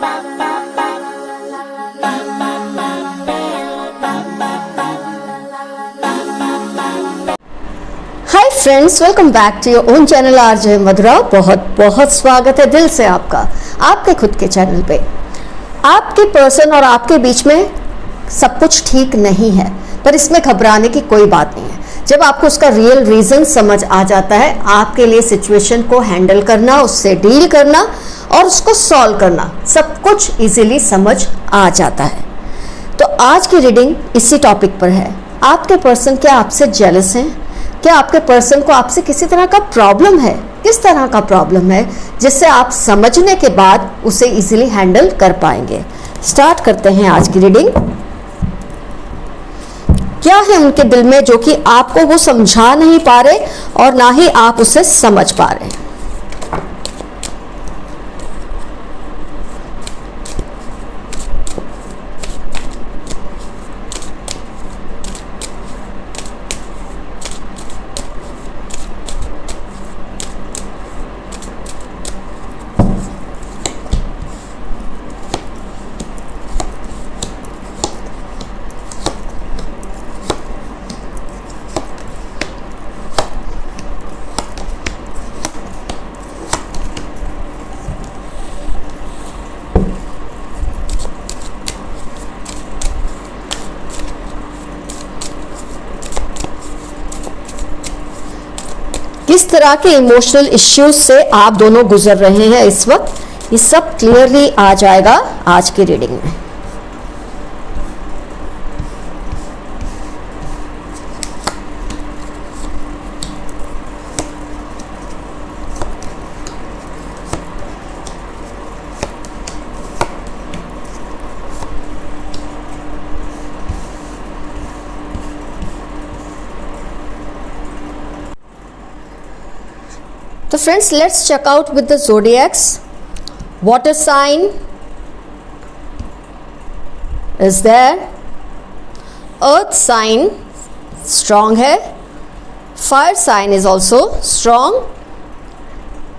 Hi friends, welcome back to your own channel RJ Madhura. बहुत बहुत स्वागत है दिल से आपका आपके खुद के चैनल पे। आपके पर्सन और आपके बीच में सब कुछ ठीक नहीं है, पर इसमें घबराने की कोई बात नहीं है। जब आपको उसका रियल रीजन समझ आ जाता है, आपके लिए सिचुएशन को हैंडल करना, उससे डील करना और उसको सॉल्व करना सब कुछ इजीली समझ आ जाता है। तो आज की रीडिंग इसी टॉपिक पर है। आपके पर्सन क्या आपसे जेलस हैं? क्या आपके पर्सन को आपसे किसी तरह का प्रॉब्लम है? किस तरह का प्रॉब्लम है जिससे आप समझने के बाद उसे इजीली हैंडल कर पाएंगे। स्टार्ट करते हैं आज की रीडिंग। क्या है उनके दिल में जो कि आपको वो समझा नहीं पा रहे और ना ही आप उसे समझ पा रहे हैं। किस तरह के इमोशनल इश्यूज से आप दोनों गुजर रहे हैं इस वक्त, ये सब क्लियरली आ जाएगा आज की रीडिंग में। So friends, let's check out with the zodiacs. Water sign is there. Earth sign strong है. Fire sign is also strong.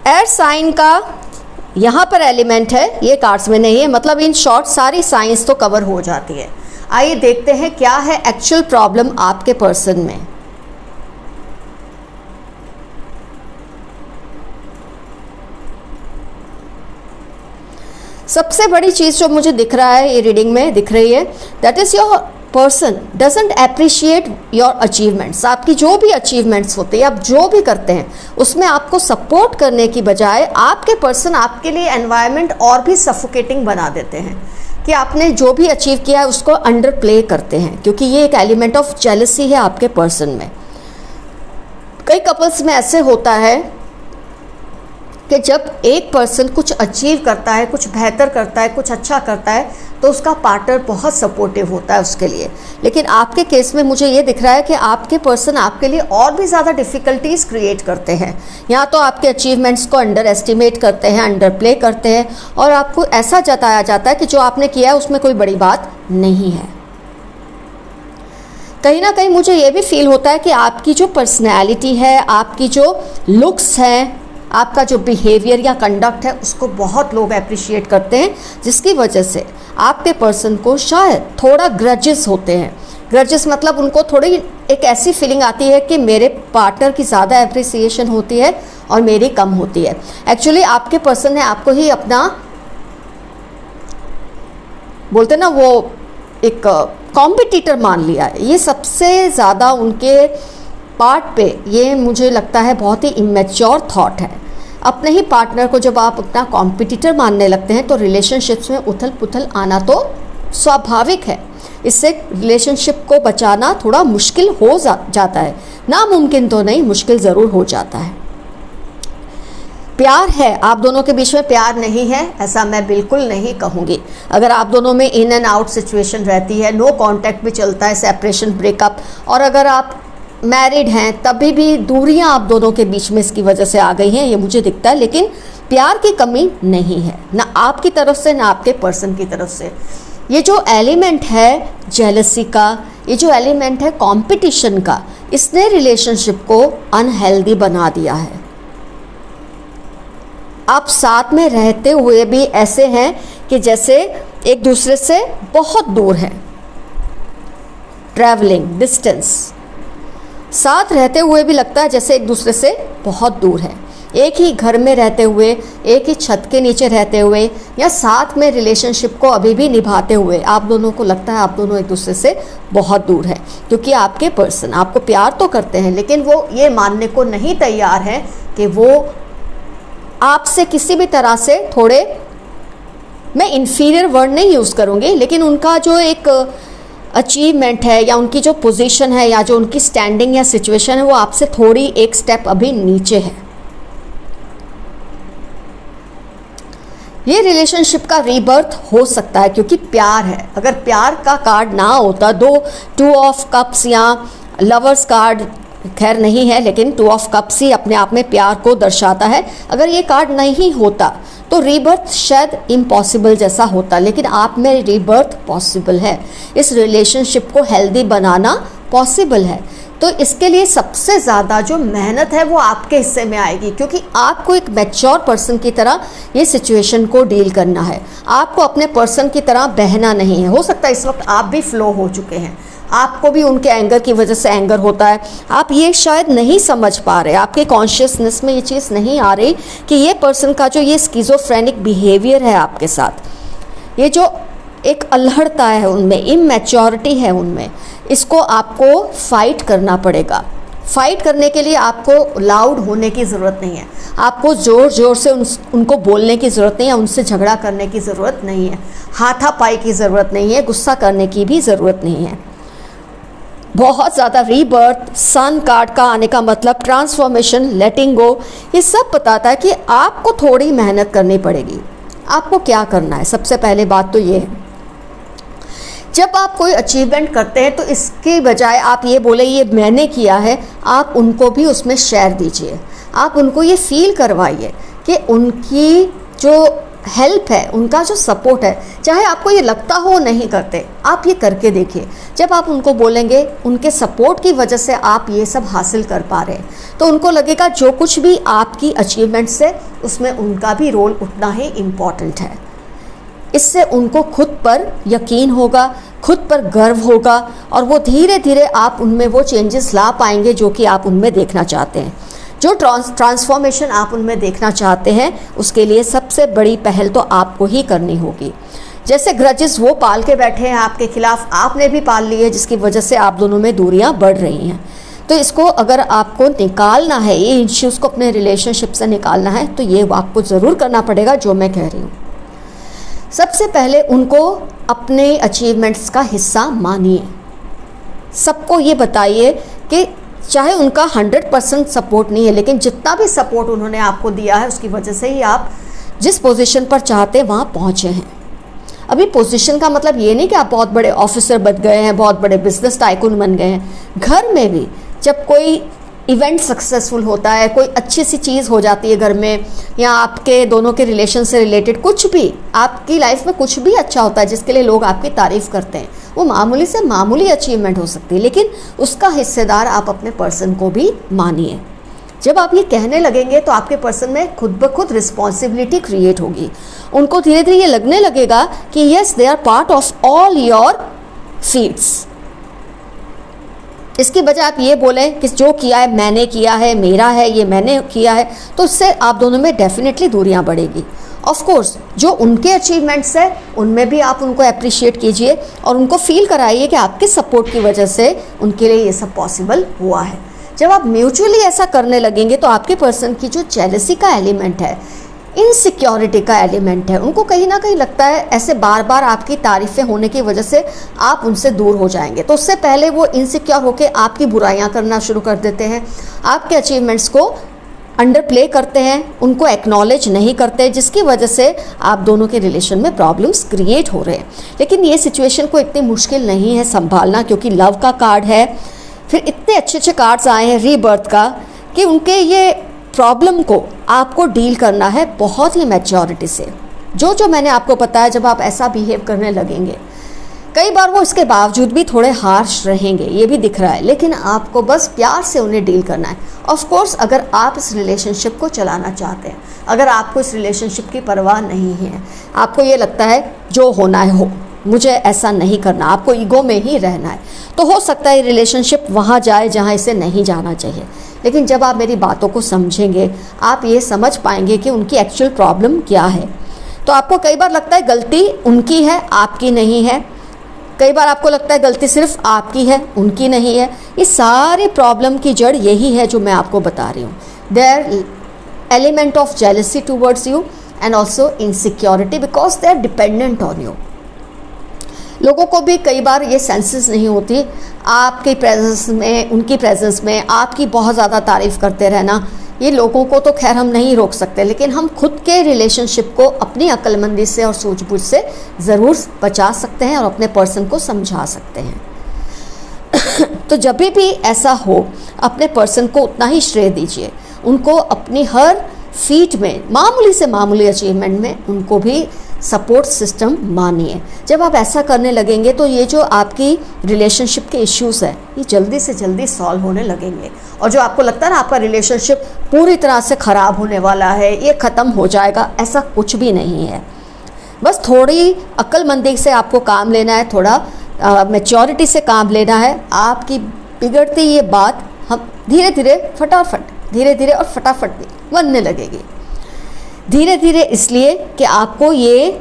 Air sign का यहाँ पर एलिमेंट है, ये कार्ड्स में नहीं है, मतलब इन शॉर्ट सारी साइंस तो कवर हो जाती है। आइए देखते हैं क्या है एक्चुअल प्रॉब्लम आपके पर्सन में। सबसे बड़ी चीज़ जो मुझे दिख रहा है, ये रीडिंग में दिख रही है, that is your person doesn't appreciate your achievements. आपकी जो भी अचीवमेंट्स होते हैं, आप जो भी करते हैं, उसमें आपको सपोर्ट करने की बजाय आपके पर्सन आपके लिए एनवायरनमेंट और भी सफोकेटिंग बना देते हैं कि आपने जो भी अचीव किया है उसको अंडर प्ले करते हैं, क्योंकि ये एक एलिमेंट ऑफ जेलसी है आपके पर्सन में। कई कपल्स में ऐसे होता है कि जब एक पर्सन कुछ अचीव करता है, कुछ बेहतर करता है, कुछ अच्छा करता है, तो उसका पार्टनर बहुत सपोर्टिव होता है उसके लिए। लेकिन आपके केस में मुझे ये दिख रहा है कि आपके पर्सन आपके लिए और भी ज़्यादा डिफ़िकल्टीज़ क्रिएट करते हैं। यहाँ तो आपके अचीवमेंट्स को अंडर एस्टिमेट करते हैं, अंडर प्ले करते हैं, और आपको ऐसा जताया जाता है कि जो आपने किया है उसमें कोई बड़ी बात नहीं है। कहीं ना कहीं मुझे ये भी फील होता है कि आपकी जो पर्सनैलिटी है, आपकी जो लुक्स हैं, आपका जो बिहेवियर या कंडक्ट है, उसको बहुत लोग अप्रिशिएट करते हैं, जिसकी वजह से आपके पर्सन को शायद थोड़ा ग्रजेस होते हैं। ग्रजेस मतलब उनको थोड़ी एक ऐसी फीलिंग आती है कि मेरे पार्टनर की ज़्यादा अप्रिसिएशन होती है और मेरी कम होती है। एक्चुअली आपके पर्सन ने आपको ही अपना, बोलते ना, वो एक कॉम्पिटिटर मान लिया है। ये सबसे ज़्यादा उनके पार्ट पे, ये मुझे लगता है बहुत ही इमेच्योर थॉट है। अपने ही पार्टनर को जब आप अपना कॉम्पिटिटर मानने लगते हैं तो रिलेशनशिप्स में उथल पुथल आना तो स्वाभाविक है। इससे रिलेशनशिप को बचाना थोड़ा मुश्किल हो जाता है, नामुमकिन तो नहीं, मुश्किल ज़रूर हो जाता है। प्यार है आप दोनों के बीच में, प्यार नहीं है ऐसा मैं बिल्कुल नहीं कहूँगी। अगर आप दोनों में इन एंड आउट सिचुएशन रहती है, नो कांटेक्ट भी चलता है, सेपरेशन, ब्रेकअप, और अगर आप मैरिड हैं तभी भी दूरियां आप दोनों के बीच में इसकी वजह से आ गई हैं, ये मुझे दिखता है। लेकिन प्यार की कमी नहीं है, ना आपकी तरफ से ना आपके पर्सन की तरफ से। ये जो एलिमेंट है जेलसी का, ये जो एलिमेंट है कंपटीशन का, इसने रिलेशनशिप को अनहेल्दी बना दिया है। आप साथ में रहते हुए भी ऐसे हैं कि कि जैसे एक दूसरे से बहुत दूर हैं। ट्रैवलिंग, डिस्टेंस, साथ रहते हुए भी लगता है जैसे एक दूसरे से बहुत दूर है। एक ही घर में रहते हुए, एक ही छत के नीचे रहते हुए, या साथ में रिलेशनशिप को अभी भी निभाते हुए आप दोनों को लगता है आप दोनों एक दूसरे से बहुत दूर है, क्योंकि आपके पर्सन आपको प्यार तो करते हैं लेकिन वो ये मानने को नहीं तैयार है कि वो आपसे किसी भी तरह से थोड़े, मैं इन्फीरियर वर्ड नहीं यूज़ करूँगी, लेकिन उनका जो एक अचीवमेंट है या उनकी जो पोजीशन है या जो उनकी स्टैंडिंग या सिचुएशन है वो आपसे थोड़ी एक स्टेप अभी नीचे है। ये रिलेशनशिप का रीबर्थ हो सकता है क्योंकि प्यार है। अगर प्यार का कार्ड ना होता, टू ऑफ कप्स या लवर्स कार्ड खैर नहीं है, लेकिन 2 ऑफ कप्स ही अपने आप में प्यार को दर्शाता है। अगर ये कार्ड नहीं होता तो रीबर्थ शायद इम्पॉसिबल जैसा होता, लेकिन आप में रीबर्थ पॉसिबल है। इस रिलेशनशिप को हेल्दी बनाना पॉसिबल है। तो इसके लिए सबसे ज़्यादा जो मेहनत है वो आपके हिस्से में आएगी, क्योंकि आपको एक मैच्योर पर्सन की तरह ये सिचुएशन को डील करना है। आपको अपने पर्सन की तरह बहना नहीं है। हो सकता है इस वक्त आप भी फ्लो हो चुके हैं, आपको भी उनके एंगर की वजह से एंगर होता है, आप ये शायद नहीं समझ पा रहे, आपके कॉन्शियसनेस में ये चीज़ नहीं आ रही कि ये पर्सन का जो ये स्किज़ोफ्रेनिक बिहेवियर है आपके साथ, ये जो एक अल्हड़ता है उनमें, इमैच्योरिटी है उनमें, इसको आपको फाइट करना पड़ेगा। फाइट करने के लिए आपको लाउड होने की ज़रूरत नहीं है, आपको ज़ोर ज़ोर से उनको बोलने की ज़रूरत नहीं है, उनसे झगड़ा करने की ज़रूरत नहीं है, हाथापाई की ज़रूरत नहीं है, गुस्सा करने की भी ज़रूरत नहीं है। बहुत ज़्यादा रीबर्थ, सन कार्ड का आने का मतलब ट्रांसफॉर्मेशन, लेटिंग गो, ये सब बताता है कि आपको थोड़ी मेहनत करनी पड़ेगी। आपको क्या करना है? सबसे पहले बात तो ये है, जब आप कोई अचीवमेंट करते हैं तो इसके बजाय आप ये बोले ये मैंने किया है, आप उनको भी उसमें शेयर दीजिए। आप उनको ये फील करवाइए कि उनकी जो हेल्प है, उनका जो सपोर्ट है, चाहे आपको ये लगता हो नहीं करते, आप ये करके देखिए। जब आप उनको बोलेंगे उनके सपोर्ट की वजह से आप ये सब हासिल कर पा रहे हैं, तो उनको लगेगा जो कुछ भी आपकी अचीवमेंट्स है उसमें उनका भी रोल उतना ही इम्पॉर्टेंट है। इससे उनको खुद पर यकीन होगा, खुद पर गर्व होगा, और वो धीरे धीरे आप उनमें वो चेंजेस ला पाएंगे जो कि आप उनमें देखना चाहते हैं। जो ट्रांसफॉर्मेशन आप उनमें देखना चाहते हैं उसके लिए सबसे बड़ी पहल तो आपको ही करनी होगी। जैसे ग्रजेस वो पाल के बैठे हैं आपके खिलाफ, आपने भी पाल लिए, जिसकी वजह से आप दोनों में दूरियां बढ़ रही हैं। तो इसको अगर आपको निकालना है, ये इश्यूज़ को अपने रिलेशनशिप से निकालना है, तो ये आपको ज़रूर करना पड़ेगा जो मैं कह रही हूँ। सबसे पहले उनको अपने अचीवमेंट्स का हिस्सा मानिए। सबको ये बताइए कि चाहे उनका 100% सपोर्ट नहीं है, लेकिन जितना भी सपोर्ट उन्होंने आपको दिया है उसकी वजह से ही आप जिस पोजीशन पर चाहते हैं वहाँ पहुँचे हैं। अभी पोजीशन का मतलब ये नहीं कि आप बहुत बड़े ऑफिसर बन गए हैं, बहुत बड़े बिजनेस टाइकून बन गए हैं। घर में भी जब कोई इवेंट सक्सेसफुल होता है, कोई अच्छी सी चीज़ हो जाती है घर में, या आपके दोनों के रिलेशन से रिलेटेड कुछ भी, आपकी लाइफ में कुछ भी अच्छा होता है जिसके लिए लोग आपकी तारीफ़ करते हैं, वो मामूली से मामूली अचीवमेंट हो सकती है, लेकिन उसका हिस्सेदार आप अपने पर्सन को भी मानिए। जब आप ये कहने लगेंगे तो आपके पर्सन में खुद ब खुद रिस्पॉन्सिबिलिटी क्रिएट होगी। उनको धीरे धीरे ये लगने लगेगा कि yes, they are part of all your feeds. इसकी बजाय आप ये बोलें कि जो किया है मैंने किया है, मेरा है, ये मैंने किया है, तो उससे आप दोनों में डेफिनेटली दूरियां बढ़ेगी। ऑफ कोर्स जो उनके अचीवमेंट्स है उनमें भी आप उनको अप्रिशिएट कीजिए और उनको फील कराइए कि आपके सपोर्ट की वजह से उनके लिए ये सब पॉसिबल हुआ है। जब आप म्यूचुअली ऐसा करने लगेंगे तो आपके पर्सन की जो जेलसी का एलिमेंट है, इनसिक्योरिटी का एलिमेंट है, उनको कहीं ना कहीं लगता है ऐसे बार बार आपकी तारीफ़ें होने की वजह से आप उनसे दूर हो जाएंगे, तो उससे पहले वो इनसिक्योर होकर आपकी बुराइयां करना शुरू कर देते हैं, आपके अचीवमेंट्स को अंडर प्ले करते हैं, उनको एक्नॉलेज नहीं करते, जिसकी वजह से आप दोनों के रिलेशन में प्रॉब्लम्स क्रिएट हो रहे हैं। लेकिन ये सिचुएशन को इतनी मुश्किल नहीं है संभालना, क्योंकि लव का कार्ड है, फिर इतने अच्छे अच्छे कार्ड्स आए हैं रीबर्थ का, कि उनके ये प्रॉब्लम को आपको डील करना है बहुत ही मैच्योरिटी से। जो जो मैंने आपको बताया, जब आप ऐसा बिहेव करने लगेंगे कई बार वो इसके बावजूद भी थोड़े हार्श रहेंगे, ये भी दिख रहा है, लेकिन आपको बस प्यार से उन्हें डील करना है। ऑफ कोर्स अगर आप इस रिलेशनशिप को चलाना चाहते हैं, अगर आपको इस रिलेशनशिप की परवाह नहीं है, आपको ये लगता है जो होना है हो, मुझे ऐसा नहीं करना, आपको ईगो में ही रहना है, तो हो सकता है रिलेशनशिप वहाँ जाए जहाँ इसे नहीं जाना चाहिए। लेकिन जब आप मेरी बातों को समझेंगे, आप ये समझ पाएंगे कि उनकी एक्चुअल प्रॉब्लम क्या है। तो आपको कई बार लगता है गलती उनकी है, आपकी नहीं है। कई बार आपको लगता है गलती सिर्फ आपकी है, उनकी नहीं है। ये सारी प्रॉब्लम की जड़ यही है जो मैं आपको बता रही हूँ। Their element of jealousy towards you and also insecurity because they are dependent on you. लोगों को भी कई बार ये सेंसेस नहीं होती, आपके प्रेजेंस में, उनकी प्रेजेंस में आपकी बहुत ज़्यादा तारीफ़ करते रहना, ये लोगों को तो खैर हम नहीं रोक सकते, लेकिन हम खुद के रिलेशनशिप को अपनी अक्लमंदी से और सूझबूझ से ज़रूर बचा सकते हैं और अपने पर्सन को समझा सकते हैं। तो जब भी ऐसा हो, अपने पर्सन को उतना ही श्रेय दीजिए, उनको अपनी हर फीट में, मामूली से मामूली अचीवमेंट में उनको भी सपोर्ट सिस्टम मानिए। जब आप ऐसा करने लगेंगे तो ये जो आपकी रिलेशनशिप के इश्यूज़ हैं, ये जल्दी से जल्दी सॉल्व होने लगेंगे। और जो आपको लगता है ना आपका रिलेशनशिप पूरी तरह से ख़राब होने वाला है, ये ख़त्म हो जाएगा, ऐसा कुछ भी नहीं है। बस थोड़ी अक्लमंदी से आपको काम लेना है, थोड़ा मैच्योरिटी से काम लेना है। आपकी बिगड़ती ये बात हम धीरे धीरे और फटाफट बनने लगेगी। धीरे धीरे इसलिए कि आपको ये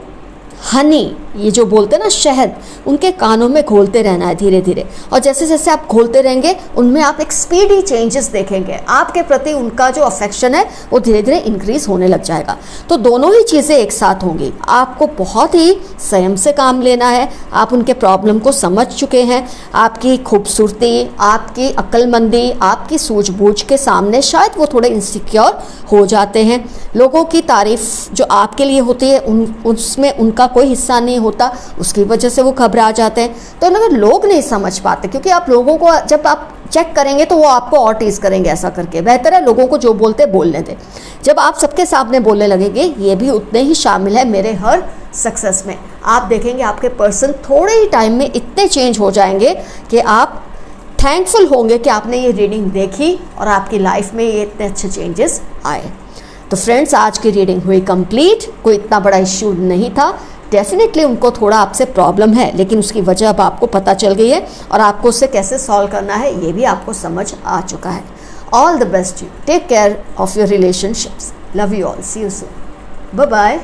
हनी, ये जो बोलते हैं ना शहद, उनके कानों में घोलते रहना है धीरे धीरे। और जैसे जैसे आप घोलते रहेंगे, उनमें आप एक स्पीडी चेंजेस देखेंगे। आपके प्रति उनका जो अफेक्शन है वो धीरे धीरे इंक्रीज होने लग जाएगा। तो दोनों ही चीज़ें एक साथ होंगी। आपको बहुत ही संयम से काम लेना है। आप उनके प्रॉब्लम को समझ चुके हैं। आपकी खूबसूरती, आपकी अक्लमंदी, आपकी सूझबूझ के सामने शायद वो थोड़े इनसिक्योर हो जाते हैं। लोगों की तारीफ़ जो आपके लिए होती है उसमें उनका कोई हिस्सा नहीं होता, उसकी वजह से वो घबरा जाते हैं। तो अगर लोग नहीं समझ पाते, क्योंकि आप लोगों को जब आप चेक करेंगे तो वो आपको और टीज करेंगे ऐसा करके, बेहतर है लोगों को जो बोलते बोलने दें। जब आप सबके सामने बोलने लगेंगे, ये भी उतने ही शामिल है मेरे हर सक्सेस में, आप देखेंगे आपके पर्सन थोड़े ही टाइम में इतने चेंज हो जाएंगे कि आप थैंकफुल होंगे कि आपने ये रीडिंग देखी और आपकी लाइफ में ये इतने अच्छे चेंजेस आए। तो फ्रेंड्स, आज की रीडिंग हुई कंप्लीट। कोई इतना बड़ा इश्यू नहीं था। डेफिनेटली उनको थोड़ा आपसे प्रॉब्लम है, लेकिन उसकी वजह अब आपको पता चल गई है और आपको उसे कैसे सॉल्व करना है ये भी आपको समझ आ चुका है। All the best you, take care of your relationships, love you all, see you soon, bye bye.